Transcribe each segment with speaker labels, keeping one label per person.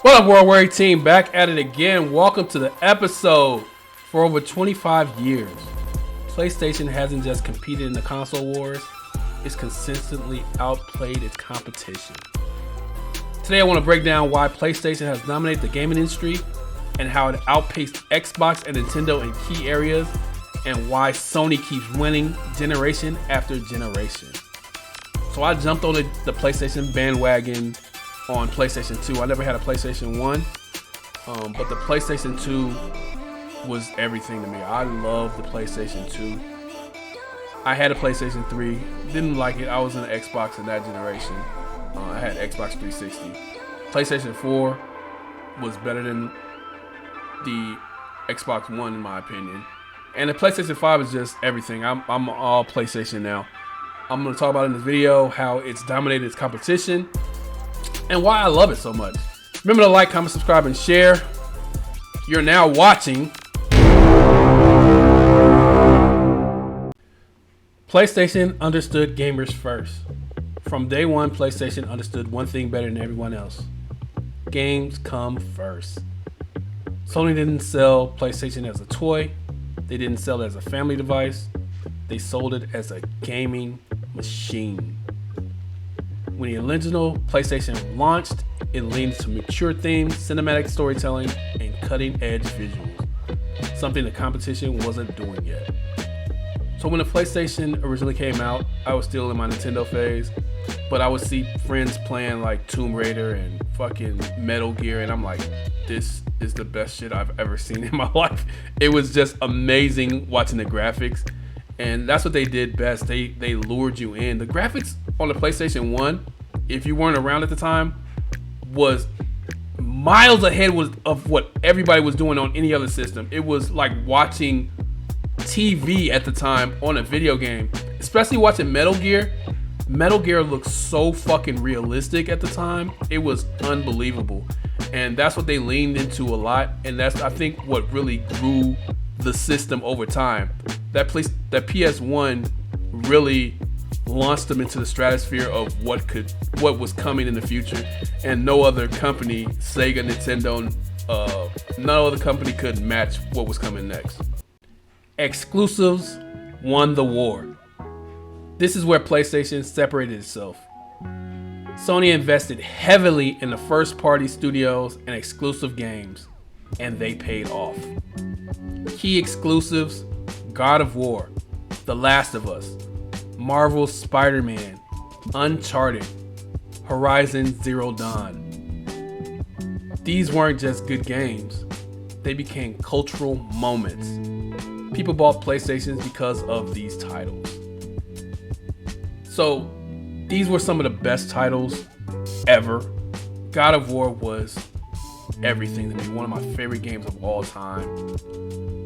Speaker 1: What up, World War 18? Back at it again. Welcome to the episode. For over 25 years, PlayStation hasn't just competed in the console wars, it's consistently outplayed its competition. Today I want to break down why PlayStation has dominated the gaming industry and how it outpaced Xbox and Nintendo in key areas, and why Sony keeps winning generation after generation. So I jumped on the PlayStation bandwagon on PlayStation 2. I never had a PlayStation 1, but the PlayStation 2 was everything to me. I love the PlayStation 2. I had a PlayStation 3, didn't like it. I was in the Xbox in that generation. I had Xbox 360. PlayStation 4 was better than the Xbox One in my opinion. And the PlayStation 5 is just everything. I'm all PlayStation now. I'm going to talk about in this video how it's dominated its competition and why I love it so much. Remember to like, comment, subscribe, and share. You're now watching PlayStation understood gamers first. From day one, PlayStation understood one thing better than everyone else. Games come first. Sony didn't sell PlayStation as a toy. They didn't sell it as a family device. They sold it as a gaming machine. When the original PlayStation launched, it leaned to mature themes, cinematic storytelling, and cutting-edge visuals, something the competition wasn't doing yet. So when the PlayStation originally came out, I was still in my Nintendo phase, but I would see friends playing like Tomb Raider and fucking Metal Gear, and I'm like, this is the best shit I've ever seen in my life. It was just amazing watching the graphics, and that's what they did best. They lured you in. The graphics on the PlayStation 1, if you weren't around at the time, was miles ahead of what everybody was doing on any other system. It was like watching TV at the time on a video game, especially watching Metal Gear. Metal Gear looked so fucking realistic at the time. It was unbelievable. And that's what they leaned into a lot. And that's, I think, what really grew the system over time. That PS1 really launched them into the stratosphere of what was coming in the future. And no other company, Sega, Nintendo, no other company could match what was coming next. Exclusives won the war. This is where PlayStation separated itself. Sony invested heavily in the first-party studios and exclusive games, and they paid off. Key exclusives: God of War, The Last of Us, Marvel's Spider-Man, Uncharted, Horizon Zero Dawn. These weren't just good games, they became cultural moments. People bought PlayStations because of these titles. So these were some of the best titles ever. God of War was everything to me, one of my favorite games of all time.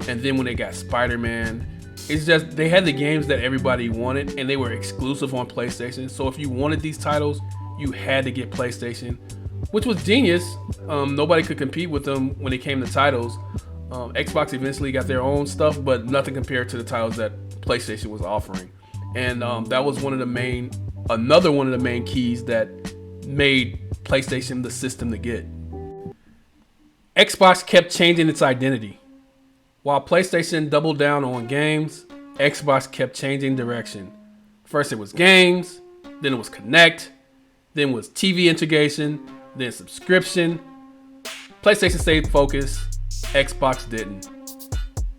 Speaker 1: And then when they got Spider-Man, it's just, they had the games that everybody wanted and they were exclusive on PlayStation. So if you wanted these titles, you had to get PlayStation, which was genius. Nobody could compete with them when it came to titles. Xbox eventually got their own stuff, but nothing compared to the titles that PlayStation was offering. And that was another one of the main keys that made PlayStation the system to get. Xbox kept changing its identity. While PlayStation doubled down on games, Xbox kept changing direction. First it was games, then it was Connect, then it was TV integration, then subscription. PlayStation stayed focused, Xbox didn't.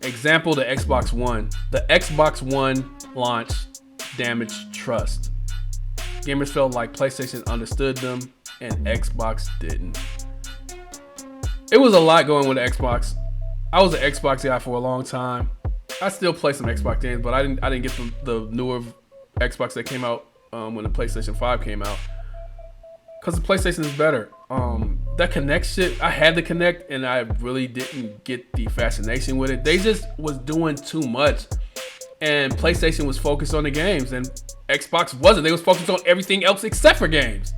Speaker 1: Example, the Xbox One. The Xbox One launch damaged trust. Gamers felt like PlayStation understood them and Xbox didn't. It was a lot going with the Xbox. I was an Xbox guy for a long time. I still play some Xbox games, but I didn't get the newer Xbox that came out when the PlayStation 5 came out, because the PlayStation is better. That Connect shit, I had the Connect and I really didn't get the fascination with it. They just was doing too much, and PlayStation was focused on the games and Xbox wasn't. They was focused on everything else except for games.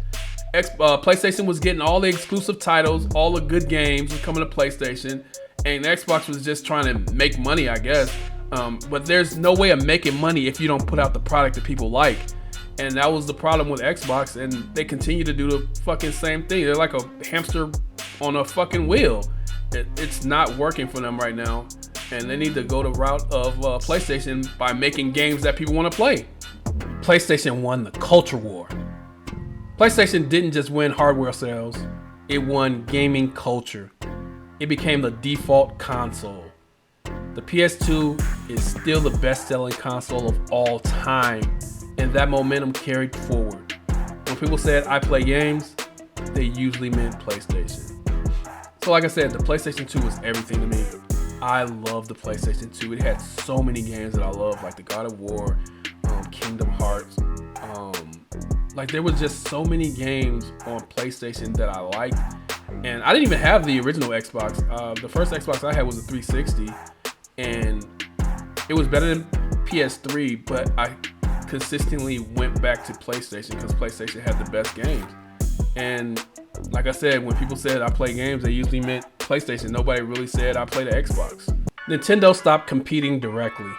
Speaker 1: PlayStation was getting all the exclusive titles, all the good games were coming to PlayStation, and Xbox was just trying to make money, I guess. But there's no way of making money if you don't put out the product that people like. And that was the problem with Xbox, and they continue to do the fucking same thing. They're like a hamster on a fucking wheel. It's not working for them right now, and they need to go the route of PlayStation by making games that people want to play. PlayStation won the culture war. PlayStation didn't just win hardware sales, it won gaming culture. It became the default console. The PS2 is still the best-selling console of all time, and that momentum carried forward. When people said, I play games, they usually meant PlayStation. So like I said, the PlayStation 2 was everything to me. I love the PlayStation 2. It had so many games that I love, like the God of War, Kingdom Hearts. Like there was just so many games on PlayStation that I liked. And I didn't even have the original Xbox. The first Xbox I had was a 360, and it was better than PS3, but I consistently went back to PlayStation because PlayStation had the best games. And like I said, when people said I play games, they usually meant PlayStation. Nobody really said I play the Xbox. Nintendo stopped competing directly.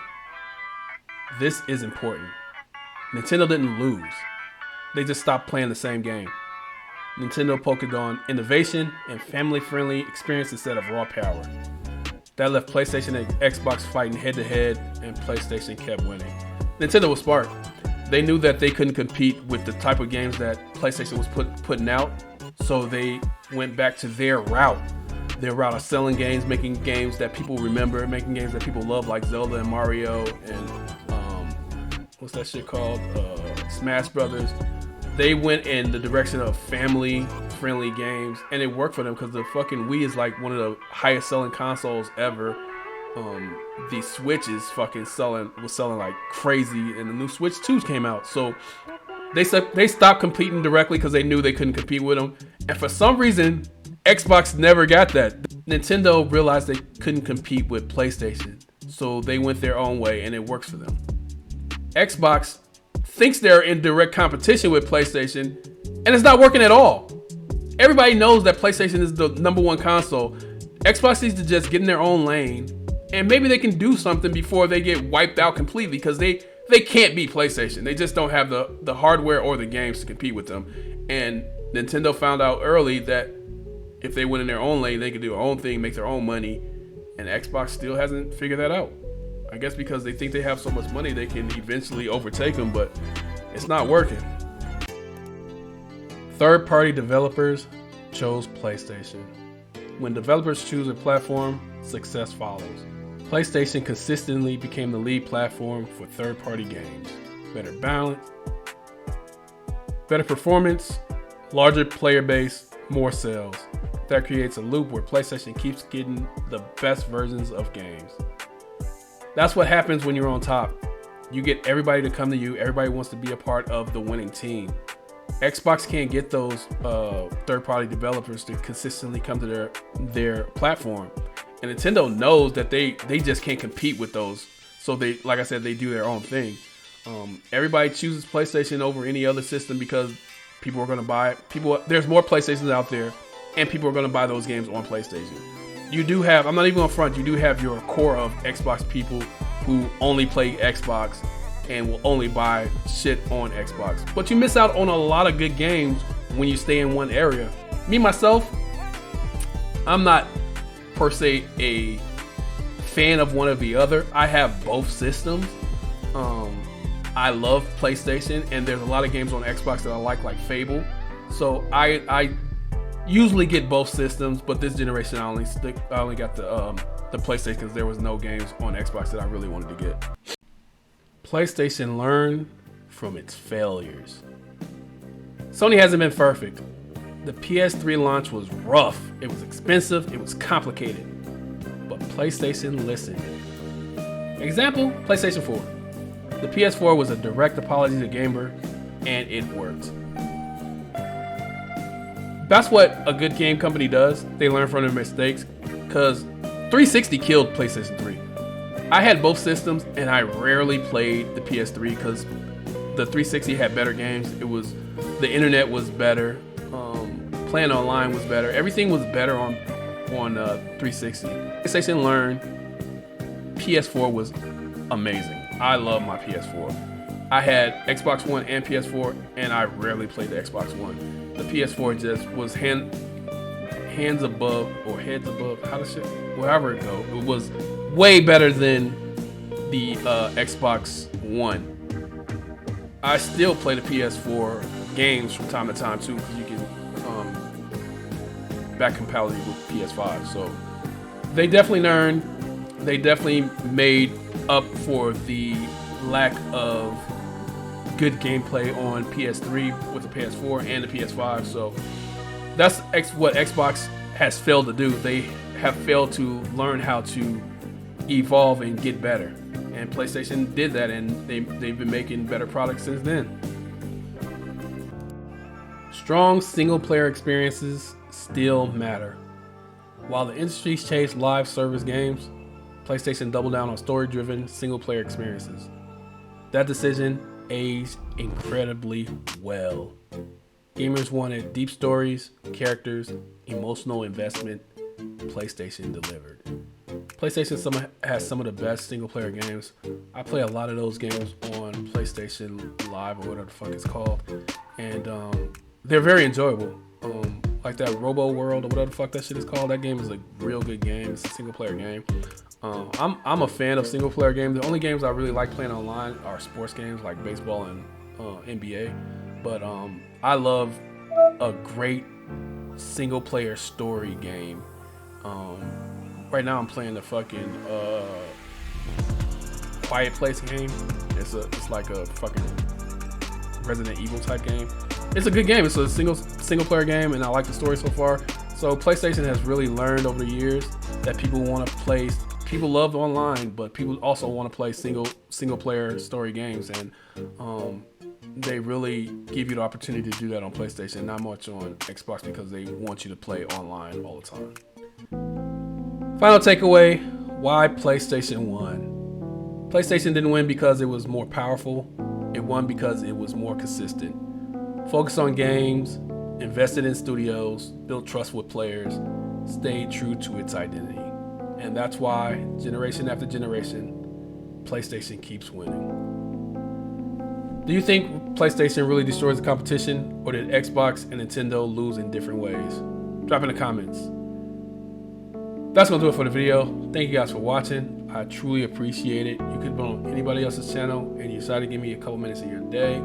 Speaker 1: This is important. Nintendo didn't lose. They just stopped playing the same game. Nintendo focused on innovation and family-friendly experience instead of raw power. That left PlayStation and Xbox fighting head-to-head, and PlayStation kept winning. Nintendo was smart. They knew that they couldn't compete with the type of games that PlayStation was putting out, so they went back to their route of selling games, making games that people remember, making games that people love, like Zelda and Mario and what's that shit called? Smash Brothers. They went in the direction of family-friendly games, and it worked for them because the fucking Wii is like one of the highest-selling consoles ever. The Switch is fucking was selling like crazy, and the new Switch 2s came out. So they stopped competing directly because they knew they couldn't compete with them. And for some reason, Xbox never got that. Nintendo realized they couldn't compete with PlayStation, so they went their own way, and it works for them. Xbox thinks they're in direct competition with PlayStation, and it's not working at all. Everybody knows that PlayStation is the #1 console. Xbox needs to just get in their own lane, and maybe they can do something before they get wiped out completely, because they can't beat PlayStation. They just don't have the hardware or the games to compete with them. And Nintendo found out early that if they went in their own lane, they could do their own thing, make their own money, and Xbox still hasn't figured that out. I guess because they think they have so much money, they can eventually overtake them, but it's not working. Third-party developers chose PlayStation. When developers choose a platform, success follows. PlayStation consistently became the lead platform for third-party games. Better balance, better performance, larger player base, more sales. That creates a loop where PlayStation keeps getting the best versions of games. That's what happens when you're on top. You get everybody to come to you. Everybody wants to be a part of the winning team. Xbox can't get those third-party developers to consistently come to their platform. And Nintendo knows that they just can't compete with those. So they, like I said, they do their own thing. Everybody chooses PlayStation over any other system because people are going to buy it. There's more PlayStations out there, and people are going to buy those games on PlayStation. You do have, I'm not even on front, you do have your core of Xbox people who only play Xbox and will only buy shit on Xbox. But you miss out on a lot of good games when you stay in one area. Me, myself, I'm not per se a fan of one or the other. I have both systems. I love PlayStation, and there's a lot of games on Xbox that I like Fable. So I usually get both systems, but this generation I only got the PlayStation because there was no games on Xbox that I really wanted to get. PlayStation learned from its failures. Sony hasn't been perfect. The PS3 launch was rough, it was expensive, it was complicated, but PlayStation listened. Example, PlayStation 4. The PS4 was a direct apology to gamers, and it worked. That's what a good game company does. They learn from their mistakes, because 360 killed PlayStation 3. I had both systems, and I rarely played the PS3 because the 360 had better games. The internet was better. Playing online was better. Everything was better on 360. PlayStation learned. PS4 was amazing. I love my PS4. I had Xbox One and PS4, and I rarely played the Xbox One. The PS4 just was hands above or heads above, how does shit, wherever it go, it was way better than the Xbox One. I still play the PS4 games from time to time too, because you can back compatibility with PS5. So they definitely learned. They definitely made up for the lack of good gameplay on PS3 with the PS4 and the PS5. So that's what Xbox has failed to do. They have failed to learn how to evolve and get better. And PlayStation did that, and they've been making better products since then. Strong single-player experiences still matter. While the industry's chased live service games, PlayStation doubled down on story-driven single-player experiences. That decision aged incredibly well. Gamers wanted deep stories, characters, emotional investment. PlayStation delivered. PlayStation has some of the best single-player games. I play a lot of those games on PlayStation Live or whatever the fuck it's called, and they're very enjoyable. Like that Robo World or whatever the fuck that shit is called. That game is a real good game. It's a single-player game. I'm a fan of single-player games. The only games I really like playing online are sports games like baseball and NBA. But I love a great single-player story game. Right now I'm playing the fucking Quiet Place game. It's like a fucking Resident Evil type game. It's a good game. It's a single player game, and I like the story so far. So PlayStation has really learned over the years that people want to play. People love online, but people also want to play single player story games, and they really give you the opportunity to do that on PlayStation, not much on Xbox, because they want you to play online all the time. Final takeaway: why PlayStation won? PlayStation didn't win because it was more powerful. It won because it was more consistent. Focused on games, invested in studios, built trust with players, stayed true to its identity. And that's why, generation after generation, PlayStation keeps winning. Do you think PlayStation really destroys the competition, or did Xbox and Nintendo lose in different ways? Drop in the comments. That's going to do it for the video. Thank you guys for watching. I truly appreciate it. You could be on anybody else's channel and you decided to give me a couple minutes of your day.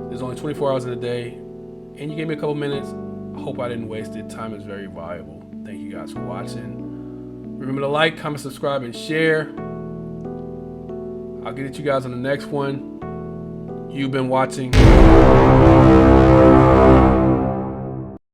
Speaker 1: There's only 24 hours in a day, and you gave me a couple minutes. I hope I didn't waste it. Time is very valuable. Thank you guys for watching. Remember to like, comment, subscribe, and share. I'll get at you guys on the next one. You've been watching.